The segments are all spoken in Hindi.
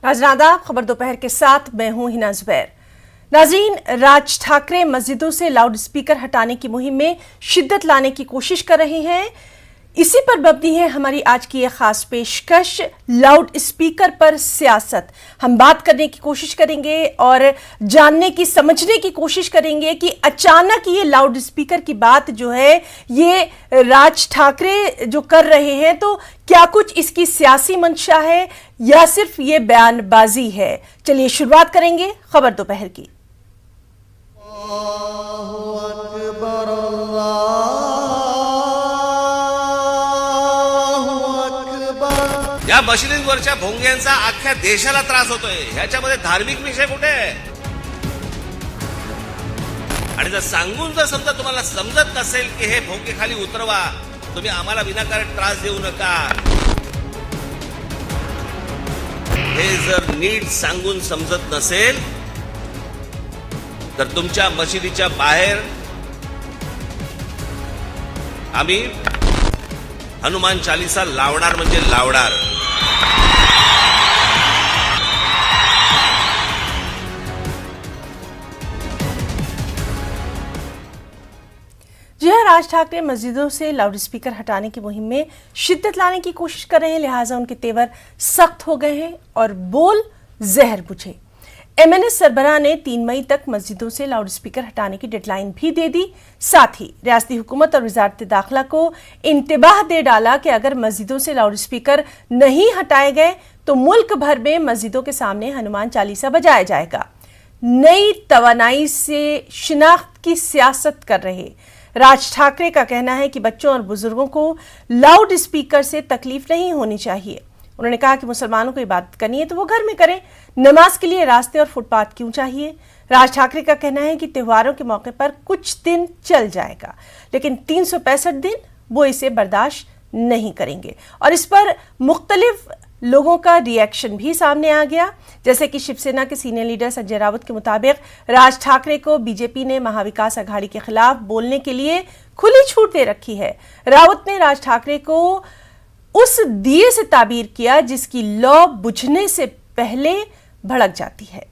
नाज़रीन आदाब, खबर दोपहर के साथ मैं हूं हिना जुबैर। नाज़रीन, राज ठाकरे मस्जिदों से लाउड स्पीकर हटाने की मुहिम में शिद्दत लाने की कोशिश कर रहे हैं। इसी पर मबनी है हमारी आज की यह खास पेशकश, लाउड स्पीकर पर सियासत। हम बात करने की कोशिश करेंगे और जानने की, समझने की कोशिश करेंगे कि अचानक ये लाउड स्पीकर की बात जो है ये राज ठाकरे जो कर रहे हैं, तो क्या कुछ इसकी सियासी मंशा है या सिर्फ ये बयानबाजी है। चलिए शुरुआत करेंगे खबर दोपहर की। या मशिदींवरच्या भोंग्यांचा अख्ख्या देशाला त्रास होतोय, ह्याच्यामध्ये धार्मिक विषय कुठे आहे? आणि जर सांगून जर समजा तुम्हाला समजत नसेल की हे भोंगे खाली उतरवा, तुम्ही आम्हाला विनाकारण त्रास देऊ नका, हे जर नीट सांगून समजत नसेल तर तुमच्या मशिदीच्या बाहेर आम्ही हनुमान चालीसा लावणार म्हणजे लावणार। जी हाँ, राज ठाकरे मस्जिदों से लाउड स्पीकर हटाने की मुहिम में शिद्दत लाने की कोशिश कर रहे हैं, लिहाजा उनके तेवर सख्त हो गए हैं और बोल जहर बुझे। एमएनएस सरबराह ने 3 मई तक मस्जिदों से लाउड स्पीकर हटाने की डेडलाइन भी दे दी। साथ ही रियासती हुकूमत और वजारत दाखिला को इंतबाह दे डाला कि अगर मस्जिदों से लाउड स्पीकर नहीं हटाए गए तो मुल्क भर में मस्जिदों के सामने हनुमान चालीसा बजाया जाएगा। नई तवानाई से शिनाख्त की सियासत कर रहे राज ठाकरे का कहना है कि बच्चों और बुजुर्गों को लाउड स्पीकर से तकलीफ नहीं होनी चाहिए। उन्होंने कहा कि मुसलमानों को इबादत करनी है तो वो घर में करें, नमाज के लिए रास्ते और फुटपाथ क्यों चाहिए। राज ठाकरे का कहना है कि त्योहारों के मौके पर कुछ दिन चल जाएगा, लेकिन 365 दिन वो इसे बर्दाश्त नहीं करेंगे। और इस पर मुख्तलिफ लोगों का रिएक्शन भी सामने आ गया, जैसे कि शिवसेना के सीनियर लीडर संजय राउत के मुताबिक राज ठाकरे को बीजेपी ने महाविकास अघाड़ी के खिलाफ बोलने के लिए खुली छूट दे रखी है। राउत ने राज ठाकरे को उस दिए से ताबीर किया जिसकी लौ बुझने से पहले भड़क जाती है।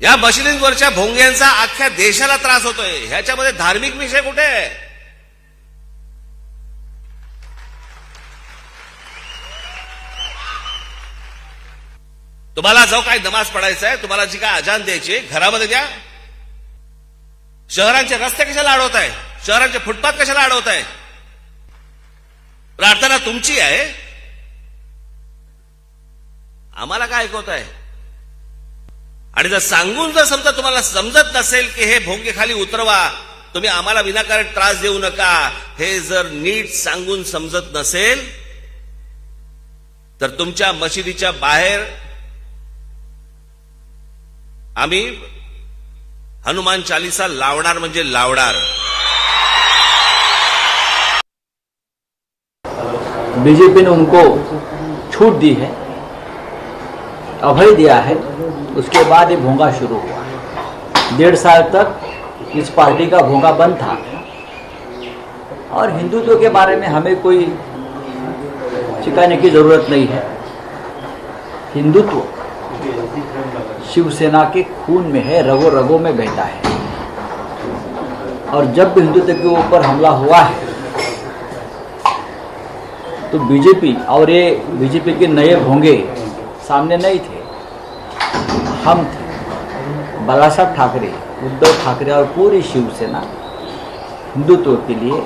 या मशिदींवरच्या भोंग्यांचा अख्ख्या देशाला त्रास होतोय, ह्याच्यामध्ये धार्मिक विषय कुठे आहे? तुम्हाला जो काही नमाज पडायचा आहे, तुम्हाला जी काय अजान द्यायची घरामध्ये द्या। शहरांचे रस्ते कशाला अडवताय? शहरांचे फुटपाथ कशाला अडवताय? प्रार्थना तुमची आहे, आम्हाला काय ऐकवताय? आणि जर सांगून जर समजा तुम्हाला समजत नसेल की हे भोंगे खाली उतरवा, तुम्ही आम्हाला विनाकारण त्रास देऊ नका, हे जर नीट सांगून समजत नसेल तर तुमच्या मशिदीच्या बाहेर आम्ही हनुमान चालीसा लावणार म्हणजे लावणार। बीजेपी ने उनको छूट दी है, अभय दिया है, उसके बाद ये भोंगा शुरू हुआ। 1.5 साल तक इस पार्टी का भोंगा बंद था और हिंदुत्व के बारे में हमें कोई सिखाने की जरूरत नहीं है। हिंदुत्व शिवसेना के खून में है, रगों रगों में बहता है। और जब भी हिंदुत्व के ऊपर हमला हुआ है तो बीजेपी और ये बीजेपी के नए भोंगे सामने नहीं थे, हम थे। बाला साहब ठाकरे, उद्धव ठाकरे और पूरी शिवसेना हिंदुत्व के लिए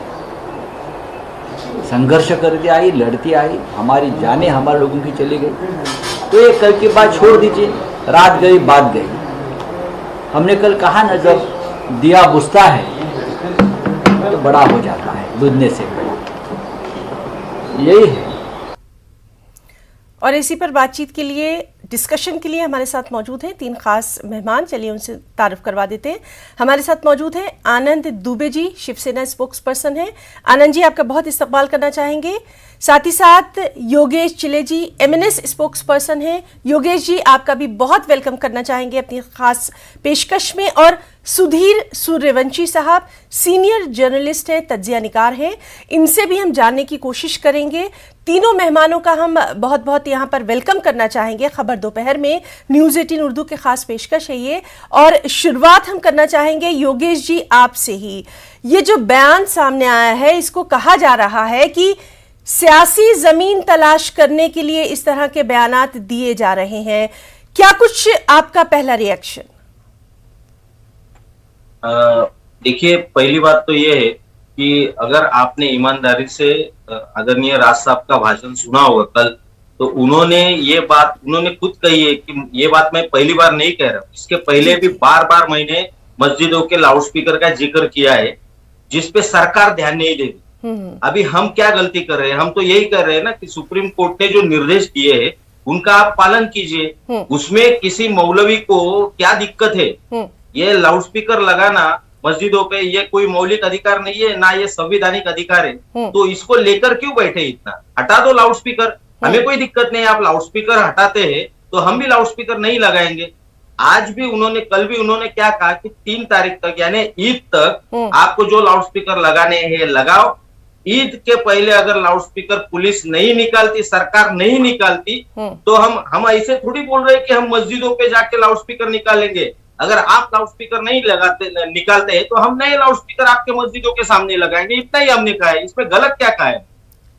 संघर्ष करती आई, लड़ती आई। हमारी जानें हमारे लोगों की चली गई, तो ये कल की बात छोड़ दीजिए, रात गई बात गई। हमने कल कहा ना, जब दिया बुझता है तो बड़ा हो जाता है, बुझने से यही है। और इसी पर बातचीत के लिए, डिस्कशन के लिए हमारे साथ मौजूद हैं 3 खास मेहमान। चलिए उनसे तारुफ करवा देते हैं। हमारे साथ मौजूद हैं आनंद दुबे जी, शिवसेना स्पोक्स पर्सन हैं। आनंद जी, आपका बहुत इस्तकबाल करना चाहेंगे। साथ ही साथ योगेश चिले जी, एमएनएस स्पोक्स पर्सन हैं। योगेश जी, आपका भी बहुत वेलकम करना चाहेंगे अपनी खास पेशकश में। और सुधीर सूर्यवंशी साहब सीनियर जर्नलिस्ट हैं, तज्जिया निगार हैं। इनसे भी हम जानने की कोशिश करेंगे। तीनों मेहमानों का हम बहुत बहुत यहाँ पर वेलकम करना चाहेंगे। खबर दोपहर में न्यूज़ 18 उर्दू के खास पेशकश है ये, और शुरुआत हम करना चाहेंगे योगेश जी आपसे ही। ये जो बयान सामने आया है, इसको कहा जा रहा है कि सियासी जमीन तलाश करने के लिए इस तरह के बयानात दिए जा रहे हैं। क्या कुछ आपका पहला रिएक्शन? देखिए, पहली बात तो ये है कि अगर आपने ईमानदारी से आदरणीय राज साहब का भाषण सुना होगा कल, तो उन्होंने खुद कही है कि ये बात मैं पहली बार नहीं कह रहा। इसके पहले भी बार बार मैंने मस्जिदों के लाउडस्पीकर का जिक्र किया है, जिसपे सरकार ध्यान नहीं दे रही। अभी हम क्या गलती कर रहे हैं? हम तो यही कर रहे हैं ना कि सुप्रीम कोर्ट ने जो निर्देश दिए हैं उनका आप पालन कीजिए। उसमें किसी मौलवी को क्या दिक्कत है? ये लाउडस्पीकर लगाना मस्जिदों पे ये कोई मौलिक अधिकार नहीं है, ना ये संवैधानिक अधिकार है। तो इसको लेकर क्यों बैठे? इतना हटा दो लाउडस्पीकर, हमें कोई दिक्कत नहीं। आप लाउडस्पीकर हटाते हैं तो हम भी लाउडस्पीकर नहीं लगाएंगे। आज भी कल भी उन्होंने क्या कहा कि 3 तारीख तक यानी ईद तक आपको जो लाउडस्पीकर लगाने हैं लगाओ। ईद के पहले अगर लाउडस्पीकर पुलिस नहीं निकालती, सरकार नहीं निकालती, तो हम ऐसे थोड़ी बोल रहे हैं कि हम मस्जिदों पे जाके लाउडस्पीकर निकालेंगे। अगर आप लाउडस्पीकर नहीं निकालते हैं तो हम नए लाउडस्पीकर आपके मस्जिदों के सामने लगाएंगे। इतना ही हमने कहा है, इसमें गलत क्या कहा है?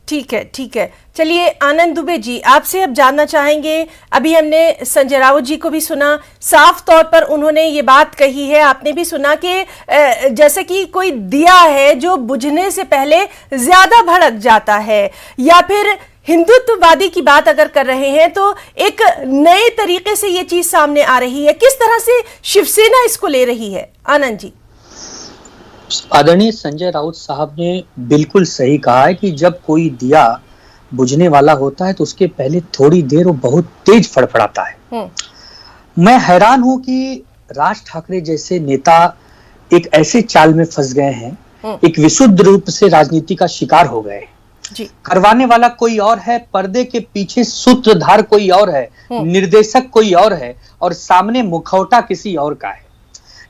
ठीक है, ठीक है। चलिए आनंद दुबे जी, आपसे अब जानना चाहेंगे। अभी हमने संजय राउत जी को भी सुना, साफ तौर पर उन्होंने ये बात कही है, आपने भी सुना कि जैसे कि कोई दिया है जो बुझने से पहले ज्यादा भड़क जाता है, या फिर हिंदुत्ववादी की बात अगर कर रहे हैं तो एक नए तरीके से ये चीज सामने आ रही है। किस तरह से शिवसेना इसको ले रही है? आनंद जी। आदरणीय संजय राउत साहब ने बिल्कुल सही कहा है कि जब कोई दिया बुझने वाला होता है तो उसके पहले थोड़ी देर वो बहुत तेज फड़फड़ाता है। मैं हैरान हूं कि राज ठाकरे जैसे नेता एक ऐसे चाल में फंस गए हैं, एक विशुद्ध रूप से राजनीति का शिकार हो गए। करवाने वाला कोई और है, पर्दे के पीछे सूत्रधार कोई और है, निर्देशक कोई और है, और सामने मुखौटा किसी और का है।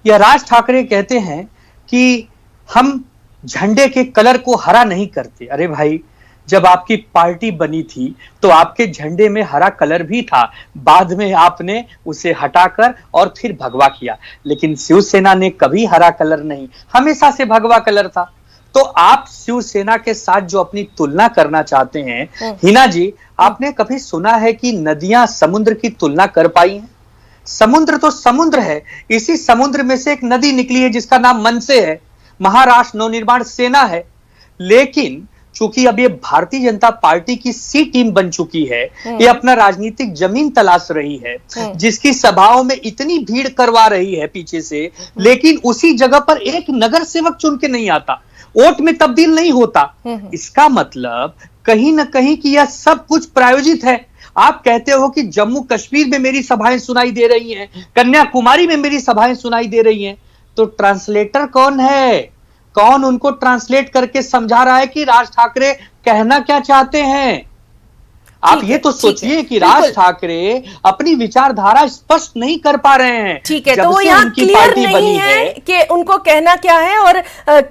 यह राज ठाकरे कहते हैं कि हम झंडे के कलर को हरा नहीं करते। अरे भाई, जब आपकी पार्टी बनी थी तो आपके झंडे में हरा कलर भी था, बाद में आपने उसे हटाकर और फिर भगवा किया। लेकिन शिवसेना ने कभी हरा कलर नहीं, हमेशा से भगवा कलर था। तो आप शिवसेना के साथ जो अपनी तुलना करना चाहते हैं, हिना जी, आपने कभी सुना है कि नदियां समुद्र की तुलना कर पाई हैं? समुद्र तो समुद्र है। इसी समुद्र में से एक नदी निकली है जिसका नाम मनसे है, महाराष्ट्र नवनिर्माण सेना है। लेकिन चूंकि अब ये भारतीय जनता पार्टी की सी टीम बन चुकी है, ये अपना राजनीतिक जमीन तलाश रही है, जिसकी सभाओं में इतनी भीड़ करवा रही है पीछे से, लेकिन उसी जगह पर एक नगर सेवक चुन के नहीं आता, वोट में तब्दील नहीं होता। इसका मतलब कहीं ना कहीं कि यह सब कुछ प्रायोजित है। आप कहते हो कि जम्मू कश्मीर में मेरी सभाएं सुनाई दे रही हैं, कन्याकुमारी में मेरी सभाएं सुनाई दे रही हैं, तो ट्रांसलेटर कौन है? कौन उनको ट्रांसलेट करके समझा रहा है कि राज ठाकरे कहना क्या चाहते हैं? आप ये तो सोचिए कि राज ठाकरे अपनी विचारधारा स्पष्ट नहीं कर पा रहे हैं। ठीक है, तो वो यहाँ क्लियर नहीं है कि उनको कहना क्या है और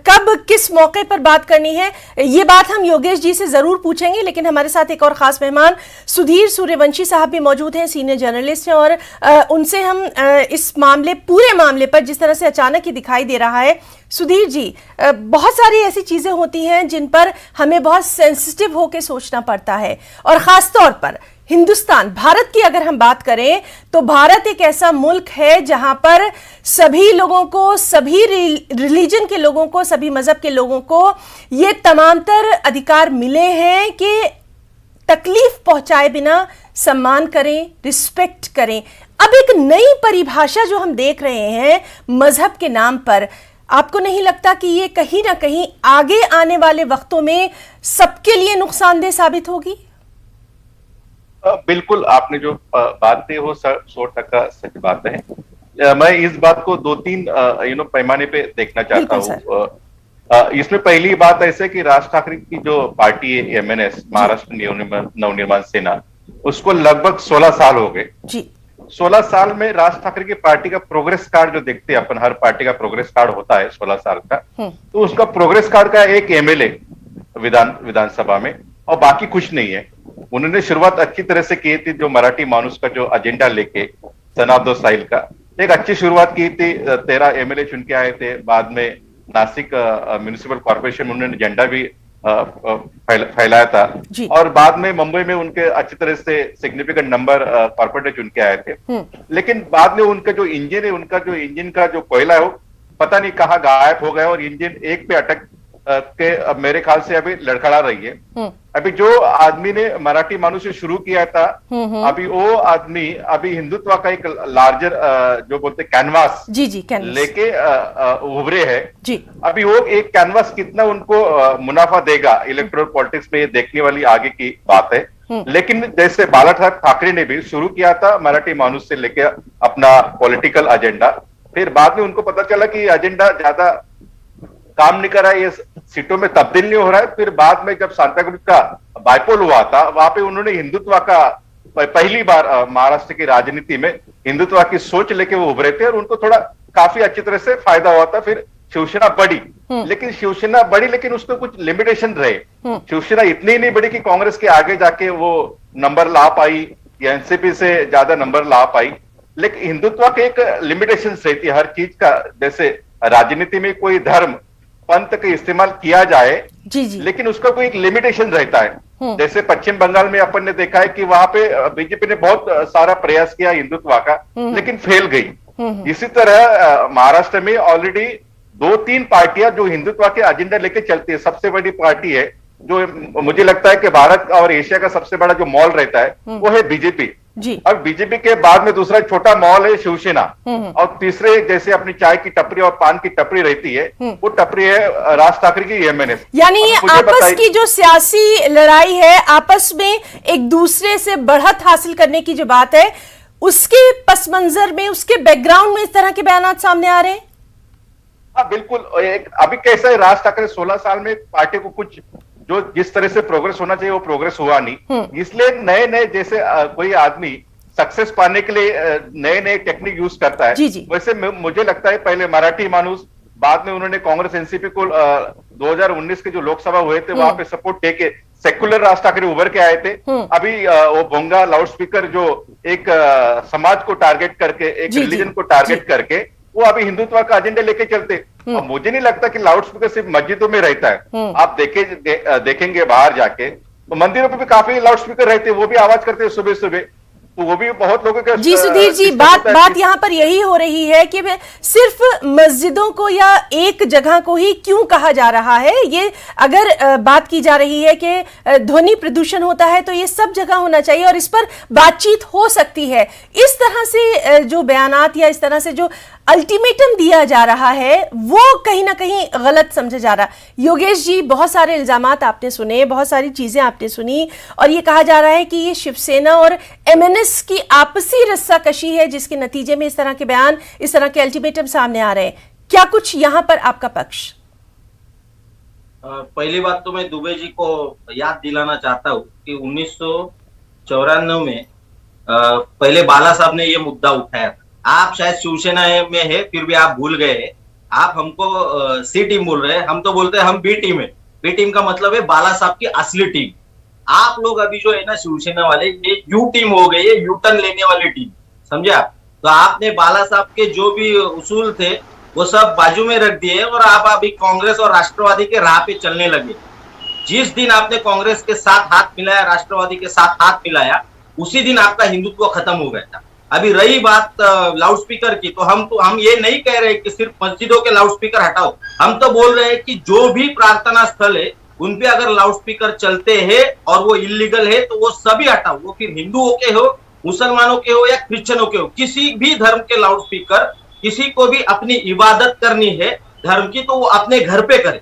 कब किस मौके पर बात करनी है। ये बात हम योगेश जी से जरूर पूछेंगे, लेकिन हमारे साथ एक और खास मेहमान सुधीर सूर्यवंशी साहब भी मौजूद हैं, सीनियर जर्नलिस्ट हैं, और उनसे हम इस पूरे मामले पर जिस तरह से अचानक ही दिखाई दे रहा है। सुधीर जी, बहुत सारी ऐसी चीजें होती हैं जिन पर हमें बहुत सेंसिटिव होकर सोचना पड़ता है, और खासतौर पर हिंदुस्तान, भारत की अगर हम बात करें तो भारत एक ऐसा मुल्क है जहां पर सभी लोगों को, सभी रिलीजन के लोगों को, सभी मजहब के लोगों को ये तमामतर अधिकार मिले हैं कि तकलीफ पहुंचाए बिना सम्मान करें, रिस्पेक्ट करें। अब एक नई परिभाषा जो हम देख रहे हैं मजहब के नाम पर, आपको नहीं लगता कि ये कहीं ना कहीं आगे आने वाले वक्तों में सबके लिए नुकसानदेह साबित होगी? बिल्कुल, आपने जो बात की वो 100% सच बात है। मैं इस बात को 2-3 पैमाने पे देखना चाहता हूँ। इसमें पहली बात ऐसे कि राज ठाकरे की जो पार्टी है MNS, महाराष्ट्र नवनिर्माण सेना, उसको लगभग 16 साल हो गए। 16 साल में राज ठाकरे की पार्टी का प्रोग्रेस कार्ड जो देखते हैं अपन, हर पार्टी का प्रोग्रेस कार्ड होता है 16 साल का, तो उसका प्रोग्रेस कार्ड का एक एमएलए विधानसभा में और बाकी कुछ नहीं है। उन्होंने शुरुआत अच्छी तरह से की थी, जो मराठी मानुस का जो एजेंडा लेके सनादो साहिल का एक अच्छी शुरुआत की थी। 13 एमएलए चुन के आए थे। बाद में नासिक म्युनिसिपल कॉर्पोरेशन में उन्होंने झंडा भी फैलाया था और बाद में मुंबई में उनके अच्छी तरह से सिग्निफिकेंट नंबर कॉर्पोरेटर चुन के आए थे। लेकिन बाद में उनका जो इंजन है, उनका जो इंजन का जो कोयला है वो पता नहीं कहाँ गायब हो गया और इंजन एक पे अटक के अब मेरे ख्याल से अभी लड़खड़ा रही है। अभी जो आदमी ने मराठी मानुस से शुरू किया था, अभी वो आदमी अभी हिंदुत्व का एक लार्जर जो बोलते कैनवास कैनवास लेके उभरे है जी। अभी वो एक कैनवास कितना उनको मुनाफा देगा इलेक्टोरल पॉलिटिक्स में, ये देखने वाली आगे की बात है। लेकिन जैसे बाला साहब ठाकरे ने भी शुरू किया था मराठी मानुस से लेके अपना पॉलिटिकल एजेंडा, फिर बाद में उनको पता चला कि एजेंडा ज्यादा काम नहीं कर रहा है, ये सीटों में तब्दील नहीं हो रहा है। फिर बाद में जब सांताक्रूज का बाइपोल हुआ था, वहां पे उन्होंने हिंदुत्व का पहली बार महाराष्ट्र की राजनीति में हिंदुत्व की सोच लेके वो उभरे थे और उनको थोड़ा काफी अच्छी तरह से फायदा हुआ था। फिर शिवसेना बढ़ी, लेकिन शिवसेना बढ़ी लेकिन उसको कुछ लिमिटेशन रहे। शिवसेना इतनी नहीं बढ़ी कि कांग्रेस के आगे जाके वो नंबर ला पाई या एनसीपी से ज्यादा नंबर ला पाई। लेकिन हिंदुत्व के एक लिमिटेशन रहती है हर चीज का। जैसे राजनीति में कोई धर्म पंथ का इस्तेमाल किया जाए लेकिन उसका कोई एक लिमिटेशन रहता है। जैसे पश्चिम बंगाल में अपन ने देखा है कि वहां पे बीजेपी ने बहुत सारा प्रयास किया हिंदुत्व का, लेकिन फेल गई। इसी तरह महाराष्ट्र में ऑलरेडी 2-3 पार्टियां जो हिंदुत्व के एजेंडा लेके चलती है। सबसे बड़ी पार्टी है जो मुझे लगता है कि भारत और एशिया का सबसे बड़ा जो मॉल रहता है वो है बीजेपी जी। अब बीजेपी के बाद में दूसरा छोटा मॉल है शिवसेना और तीसरे जैसे अपनी चाय की टपरी और पान की टपरी रहती है वो टपरी है राज ठाकरे की एमएनएस। यानी ये आपस की जो सियासी लड़ाई है, आपस में एक दूसरे से बढ़त हासिल करने की जो बात है, उसके पस मंजर में, उसके बैकग्राउंड में इस तरह के बयान सामने आ रहे हैं। हाँ बिल्कुल। अभी कैसा है, राज ठाकरे 16 साल में पार्टी को कुछ जो जिस तरह से प्रोग्रेस होना चाहिए वो प्रोग्रेस हुआ नहीं, इसलिए नए नए जैसे कोई आदमी सक्सेस पाने के लिए नए नए टेक्निक यूज करता है। वैसे मुझे लगता है पहले मराठी मानुस, बाद में उन्होंने कांग्रेस एनसीपी को 2019 के जो लोकसभा हुए थे वहां पे सपोर्ट देके सेक्युलर राज ठाकरे उभर के आए थे। अभी वो भोंगा लाउड स्पीकर जो एक समाज को टारगेट करके, एक रिलीजन को टारगेट करके वो अभी हिंदुत्व का एजेंडा लेके चलते। और मुझे नहीं लगता कि लाउड स्पीकर सिर्फ मस्जिदों में रहता है। आप देखेंगे बाहर जाके तो मंदिरों पे भी काफी लाउड स्पीकर रहते हैं, वो भी आवाज करते हैं सुबह सुबह, तो वो भी बहुत लोगों के। जी सुधीर जी, बात यहाँ पर यही हो रही है कि सिर्फ मस्जिदों को या एक जगह को ही क्यों कहा जा रहा है। ये अगर बात की जा रही है कि ध्वनि प्रदूषण होता है तो ये सब जगह होना चाहिए और इस पर बातचीत हो सकती है। इस तरह से जो बयानात या इस तरह से जो अल्टीमेटम दिया जा रहा है वो कहीं ना कहीं गलत समझा जा रहा है। योगेश जी, बहुत सारे इल्जामात आपने सुने, बहुत सारी चीजें आपने सुनी और ये कहा जा रहा है कि ये शिवसेना और एमएनएस की आपसी रस्साकशी है जिसके नतीजे में इस तरह के बयान, इस तरह के अल्टीमेटम सामने आ रहे हैं। क्या कुछ यहां पर आपका पक्ष? पहली बात तो मैं दुबे जी को याद दिलाना चाहता हूँ कि 1994 में पहले बाला साहब ने ये मुद्दा उठाया था। आप शायद शिवसेना में है फिर भी आप भूल गए, आप हमको सी टीम बोल रहे हैं, हम तो बोलते हैं हम बी टीम है। बी टीम का मतलब है बाला साहब की असली टीम। आप लोग अभी जो है ना शिवसेना वाले, ये यू टीम हो गई है, यू टर्न लेने वाली टीम, समझे आप। तो आपने बाला साहब के जो भी उसूल थे वो सब बाजू में रख दिए और आप अभी कांग्रेस और राष्ट्रवादी के राह पे चलने लगे। जिस दिन आपने कांग्रेस के साथ हाथ मिलाया, राष्ट्रवादी के साथ हाथ मिलाया, उसी दिन आपका हिंदुत्व खत्म हो गया था। अभी रही बात लाउड स्पीकर की, तो हम ये नहीं कह रहे कि सिर्फ मस्जिदों के लाउड स्पीकर हटाओ। हम तो बोल रहे हैं कि जो भी प्रार्थना स्थल है उन पे अगर लाउड स्पीकर चलते हैं और वो इलीगल है तो वो सभी हटाओ। वो फिर हिंदुओं के हो, मुसलमानों के हो या क्रिश्चियनों के हो, किसी भी धर्म के लाउड स्पीकर, किसी को भी अपनी इबादत करनी है धर्म की तो वो अपने घर पे करे।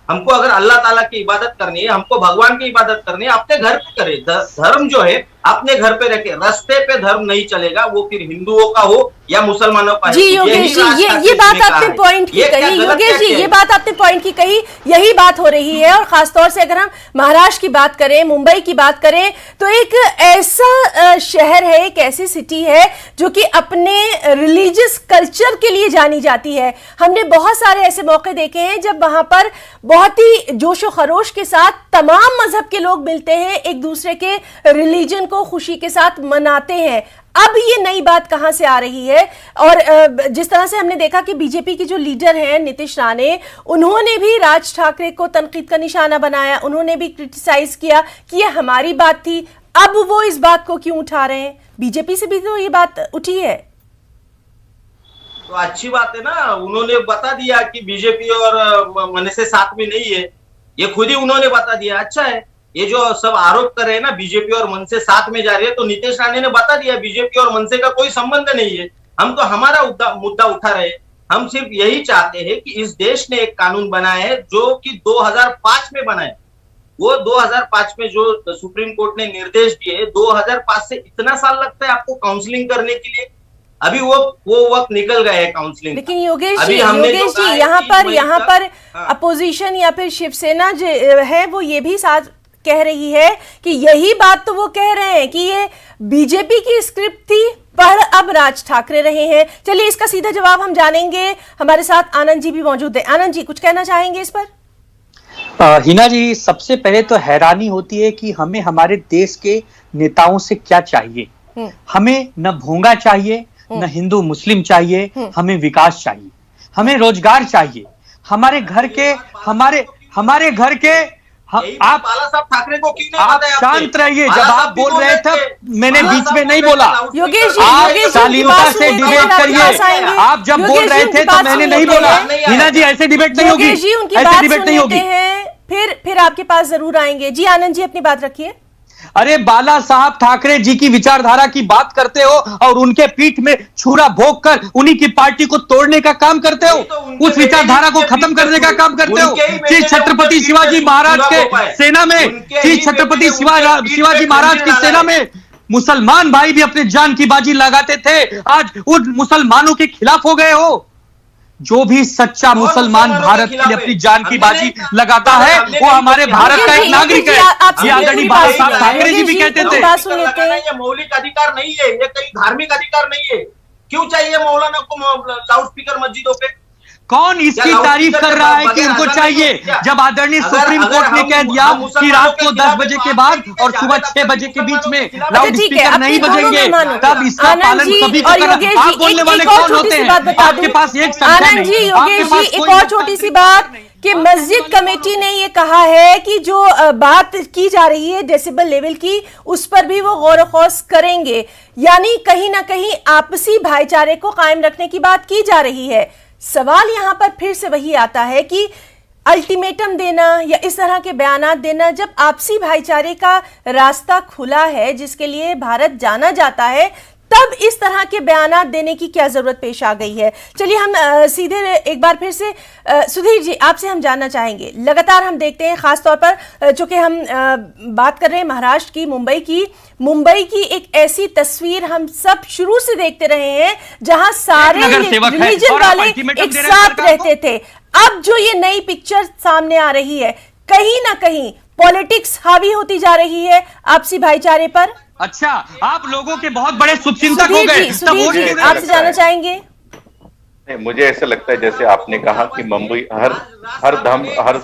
हमको अगर अल्लाह ताला की इबादत करनी है, हमको भगवान की इबादत करनी है, अपने घर पे करे। धर्म जो है अपने घर पे रखे, रास्ते पे धर्म नहीं चलेगा, वो फिर हिंदुओं का हो या मुसलमानों का हो। जी योगेश जी, ये बात आपने पॉइंट की कही, योगेश जी ये बात आपने पॉइंट की कही, यही बात हो रही है। और खासतौर से अगर हम महाराष्ट्र की बात करें, मुंबई की बात करें, तो एक ऐसा शहर है, एक ऐसी सिटी है जो कि अपने रिलीजियस कल्चर के लिए जानी जाती है। हमने बहुत सारे ऐसे मौके देखे हैं जब वहां पर बहुत ही जोशो खरोश के साथ तमाम मजहब के लोग मिलते हैं, एक दूसरे के रिलीजन को खुशी के साथ मनाते हैं। अब ये नई बात कहां से आ रही है? और जिस तरह से हमने देखा कि बीजेपी के जो लीडर हैं नीतीश राणे, उन्होंने भी राज ठाकरे को तनकीद का निशाना बनाया, उन्होंने भी क्रिटिसाइज किया कि ये हमारी बात थी। अब वो इस बात को क्यों उठा रहे हैं? बीजेपी से भी तो ये बात उठी है। तो अच्छी बात है ना, उन्होंने बता दिया कि बीजेपी और मनसे साथ में नहीं है, ये खुद ही उन्होंने बता दिया। अच्छा है, ये जो सब आरोप कर रहे हैं ना बीजेपी और मनसे साथ में जा रही है, तो नीतीश राणे ने बता दिया बीजेपी और मनसे का कोई संबंध नहीं है। हम तो हमारा मुद्दा उठा रहे हैं। हम सिर्फ यही चाहते हैं कि इस देश ने एक कानून बनाया है जो कि 2005 में बना है। वो 2005 में जो सुप्रीम कोर्ट ने निर्देश दिए, 2005 से इतना साल लगता है आपको काउंसलिंग करने के लिए। अभी वो वक्त निकल गया है काउंसलिंग। लेकिन योगेश जी यहाँ पर अपोजिशन या फिर शिवसेना जो है वो ये भी साथ कह रही है कि यही बात तो वो कह रहे हैं कि ये बीजेपी की स्क्रिप्ट थी, पर अब राज ठाकरे रहे हैं। चलिए इसका सीधा जवाब हम जानेंगे, हमारे साथ आनंद जी भी मौजूद है। आनंद जी कुछ कहना चाहेंगे इस पर? हिना जी, सबसे पहले तो हैरानी होती है कि हमें हमारे देश के नेताओं से क्या चाहिए। हमें न भोंगा चाहिए, न हिंदू मुस्लिम चाहिए, हमें विकास चाहिए, हमें रोजगार चाहिए। हमारे घर के आप बाला साहब ठाकरे को क्यों नहीं आप पता है? शांत रहिए। जब आप बोल रहे थे मैंने बीच में नहीं बोला। योगेश जी, आप योगेश जी शालीनता से डिबेट करिए। आप जब बोल रहे थे तो मैंने नहीं बोला। हिना जी ऐसे डिबेट नहीं होगी, योगेश जी उनकी ऐसे बात डिबेट नहीं होगी। फिर आपके पास जरूर आएंगे। जी आनंद जी अपनी बात रखिए। अरे बाला साहब ठाकरे जी की विचारधारा की बात करते हो और उनके पीठ में छुरा भोंक कर उन्हीं की पार्टी को तोड़ने का काम करते हो, उस विचारधारा को खत्म करने का काम करते हो। श्री छत्रपति शिवाजी महाराज के सेना में, श्री छत्रपति शिवाजी महाराज की सेना में मुसलमान भाई भी अपने जान की बाजी लगाते थे, आज उन मुसलमानों के खिलाफ हो गए हो। जो भी सच्चा मुसलमान भारत के लिए अपनी जान की बाजी लगाता है वो हमारे भारत का एक नागरिक है। ये आदरणीय बाला साहब ठाकरे जी भी कहते थे। ये मौलिक अधिकार नहीं है, ये कहीं धार्मिक अधिकार नहीं है। क्यों चाहिए मौलाना को लाउड स्पीकर मस्जिदों पे? कौन इसकी तारीफ कर रहा है कि उनको चाहिए? जब आदरणीय सुप्रीम कोर्ट ने कह दिया कि रात को 10 बजे के बाद और सुबह 6 बजे के बीच में लाउड स्पीकर नहीं बजेंगे, तब इसका पालन सभी को करना। आप बोलने वाले कौन होते हैं? आपके पास एक संख्या नहीं। योगेश जी एक और छोटी सी बात कि मस्जिद कमेटी ने ये कहा है कि जो बात की जा रही है डेसिबल लेवल की, उस पर भी वो गौर खौस करेंगे। यानी कहीं ना कहीं आपसी भाईचारे को कायम रखने की बात की जा रही है। सवाल यहां पर फिर से वही आता है कि अल्टीमेटम देना या इस तरह के बयानात देना, जब आपसी भाईचारे का रास्ता खुला है जिसके लिए भारत जाना जाता है, तब इस तरह के बयानात देने की क्या जरूरत पेश आ गई है? चलिए हम सीधे एक बार फिर से सुधीर जी आपसे हम जानना चाहेंगे। लगातार हम देखते हैं, खासतौर पर चूंकि हम बात कर रहे हैं महाराष्ट्र की, मुंबई की एक ऐसी तस्वीर हम सब शुरू से देखते रहे हैं जहां सारे रिलीजन वाले एक साथ रहते थे। अब जो ये नई पिक्चर सामने आ रही है, कहीं ना कहीं पॉलिटिक्स हावी होती जा रही है आपसी भाईचारे पर। अच्छा, आप लोगों के बहुत बड़े शुभचिंतक हो गए। आपसे जानना चाहेंगे। मुझे ऐसा लगता है जैसे आपने कहा कि मुंबई हर धर्म हर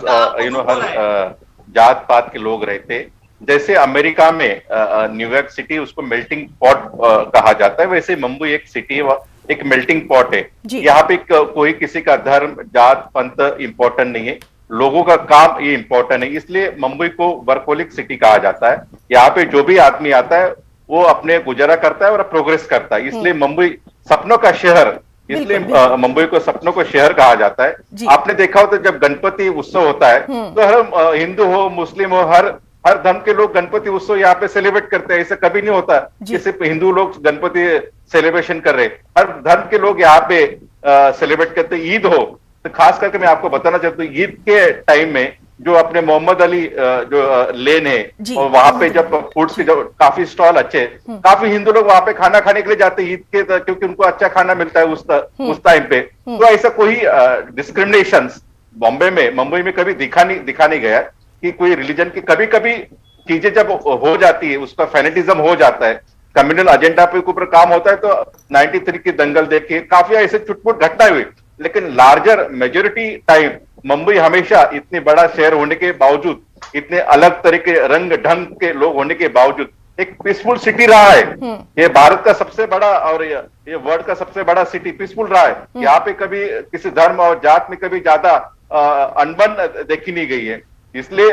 जात पात के लोग रहते। जैसे अमेरिका में न्यूयॉर्क सिटी उसको मेल्टिंग पॉट कहा जाता है, वैसे मुंबई एक सिटी है, एक मेल्टिंग पॉट है। यहाँ पे कोई किसी का धर्म जात पंथ इंपॉर्टेंट नहीं है, लोगों का काम ये इंपॉर्टेंट है। इसलिए मुंबई को वर्कोलिक सिटी कहा जाता है। यहाँ पे जो भी आदमी आता है वो अपने गुजारा करता है और प्रोग्रेस करता है, इसलिए मुंबई सपनों का शहर, इसलिए मुंबई को सपनों का शहर कहा जाता है। आपने देखा हो तो जब गणपति उत्सव होता है तो हर हिंदू हो मुस्लिम हो हर धर्म के लोग गणपति उत्सव यहाँ पे सेलिब्रेट करते हैं। ऐसा कभी नहीं होता कि सिर्फ हिंदू लोग गणपति सेलिब्रेशन कर रहे, हर धर्म के लोग यहाँ पे सेलिब्रेट करते। ईद हो तो खास करके मैं आपको बताना चाहता हूँ, ईद के टाइम में जो अपने मोहम्मद अली जो लेन है, जी। और वहां पे जब फूड्स के जो काफी स्टॉल अच्छे, काफी हिंदू लोग वहां पे खाना खाने के लिए जाते हैं ईद के, क्योंकि उनको अच्छा खाना मिलता है उस टाइम पे। तो ऐसा कोई डिस्क्रिमिनेशन मुंबई में कभी दिखा नहीं गया कि कोई रिलीजन की कभी कभी चीजें जब हो जाती है, उसका फैनेटिज्म हो जाता है, कम्युनल एजेंडा पे ऊपर काम होता है। तो 93 की दंगल देखिए, काफी ऐसे छुटपुट घटना हुई, लेकिन लार्जर मेजोरिटी टाइम मुंबई हमेशा इतने बड़ा शहर होने के बावजूद, इतने अलग तरह के रंग ढंग के लोग होने के बावजूद एक पीसफुल सिटी रहा है। ये भारत का सबसे बड़ा और ये वर्ल्ड का सबसे बड़ा सिटी पीसफुल रहा है। यहाँ पे कभी किसी धर्म और जात में कभी ज्यादा अनबन देखी नहीं गई है। इसलिए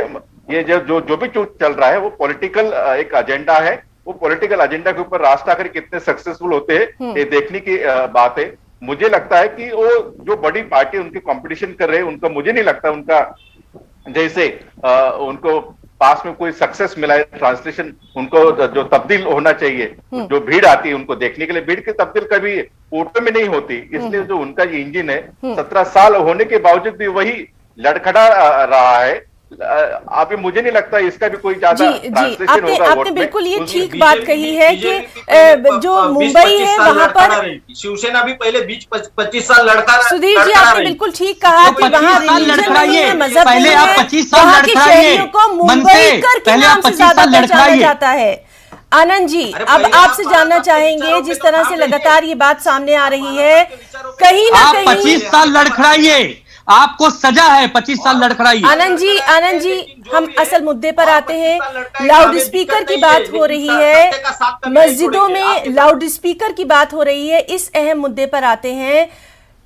ये जो भी चल रहा है वो पॉलिटिकल एक एजेंडा है। वो पॉलिटिकल एजेंडा के ऊपर राज ठाकरे कितने सक्सेसफुल होते हैं ये देखने की बात है। मुझे लगता है कि वो जो बड़ी पार्टी उनके कंपटीशन कर रहे हैं, उनका मुझे नहीं लगता उनका जैसे उनको पास में कोई सक्सेस मिला है। ट्रांसलेशन उनको जो तब्दील होना चाहिए, जो भीड़ आती है उनको देखने के लिए, भीड़ की तब्दील कभी फोटो में नहीं होती। इसलिए जो उनका ये इंजन है 17 साल होने के बावजूद भी वही लड़खड़ा रहा है। अभी मुझे नहीं लगता इसका भी कोई ज्यादा ट्रांसलेशन होगा। आपने बिल्कुल ये ठीक बात कही है कि जो मुंबई है वहां पर शिवसेना भी पहले 20-25 साल लड़ता रहा। सुधीर जी आपने बिल्कुल ठीक कहा कि वहाँ रिलीजन नहीं है, मजहब नहीं है, वहाँ के शहरियों को मुंबईकर के नाम से ज्यादा पहचाना जाता है। आनंद जी, अब आपसे जानना चाहेंगे, जिस तरह से लगातार ये बात सामने आ रही है, कहीं ना कहीं 25 साल लड़खड़ाइए, आपको सजा है, 25 साल लड़खड़ाइए। आनंद जी हम असल मुद्दे पर आते हैं। लाउड स्पीकर की बात हो रही है, मस्जिदों में लाउड स्पीकर की बात हो रही है, इस अहम मुद्दे पर आते हैं।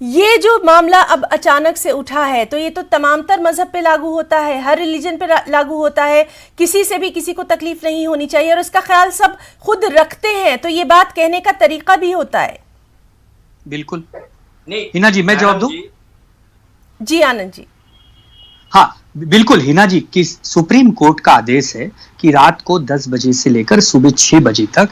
ये जो मामला अब अचानक से उठा है, तो ये तो तमाम तर मजहब पे लागू होता है, हर रिलीजन पे लागू होता है, किसी से भी किसी को तकलीफ नहीं होनी चाहिए, और इसका ख्याल सब खुद रखते हैं, तो ये बात कहने का तरीका भी होता है। बिल्कुल हिना जी, मैं जवाब दूं? जी आनंद जी। हाँ बिल्कुल हिना जी, कि सुप्रीम कोर्ट का आदेश है कि रात को 10 बजे से लेकर सुबह 6 बजे तक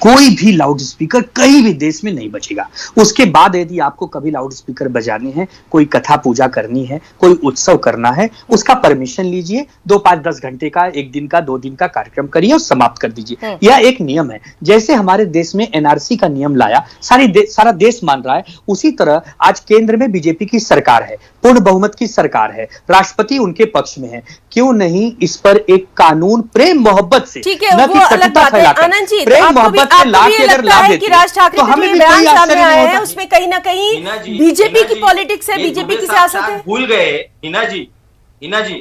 कोई भी लाउड स्पीकर कहीं भी देश में नहीं बजेगा। उसके बाद यदि आपको कभी लाउड स्पीकर बजाने हैं, कोई कथा पूजा करनी है, कोई उत्सव करना है, उसका परमिशन लीजिए, 2, 5, 10 घंटे का, 1 दिन का, 2 दिन का कार्यक्रम करिए और समाप्त कर दीजिए। यह एक नियम है। जैसे हमारे देश में एनआरसी का नियम लाया, सारा देश मान रहा है, उसी तरह आज केंद्र में बीजेपी की सरकार है, पूर्ण बहुमत की सरकार है, राष्ट्रपति उनके पक्ष में है। क्यों नहीं इस पर एक कानून प्रेम मोहब्बत से, ठीक है, वो अलग बात है। आनंद जी, प्रेम मोहब्बत से ला के अगर ला देते, कि राज ठाकरे का जो बयान सामने आया है उसमें कहीं ना कहीं बीजेपी की पॉलिटिक्स है, बीजेपी की सियासत है। भूल गए हिना जी,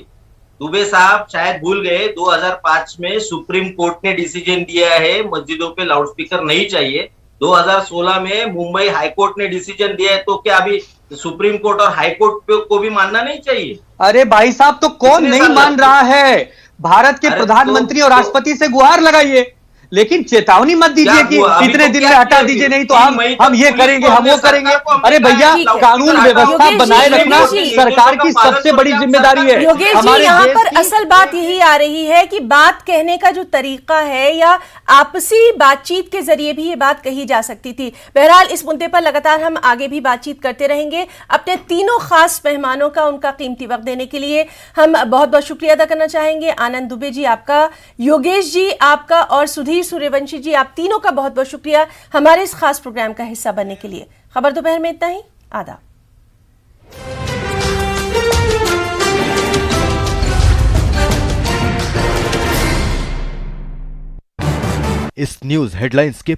दुबे साहब शायद भूल गए 2005 में सुप्रीम कोर्ट ने डिसीजन दिया है मस्जिदों पे लाउडस्पीकर नहीं चाहिए। 2016 में मुंबई हाईकोर्ट ने डिसीजन दिया है, तो क्या अभी सुप्रीम कोर्ट और हाईकोर्ट को भी मानना नहीं चाहिए? अरे भाई साहब, तो कौन नहीं मान रहा है? भारत के प्रधानमंत्री और राष्ट्रपति से गुहार लगाइए, लेकिन चेतावनी मत दीजिए कि इतने दिन में हटा दीजिए, नहीं तो हम ये करेंगे, हम वो करेंगे। अरे भैया, कानून व्यवस्था बनाए रखना सरकार की सबसे बड़ी जिम्मेदारी है। योगेश जी, यहाँ पर असल बात यही आ रही है कि बात कहने का जो तरीका है, या आपसी बातचीत के जरिए भी ये बात कही जा सकती थी। बहरहाल इस मुद्दे पर लगातार हम आगे भी बातचीत करते रहेंगे। अपने तीनों खास मेहमानों का, उनका कीमती वक्त देने के लिए हम बहुत बहुत शुक्रिया अदा करना चाहेंगे। आनंद दुबे जी आपका, योगेश जी आपका, और सुधीर सूर्यवंशी जी, आप तीनों का बहुत बहुत शुक्रिया हमारे इस खास प्रोग्राम का हिस्सा बनने के लिए। खबर दोपहर में इतना ही। आदाब। इस न्यूज हेडलाइंस के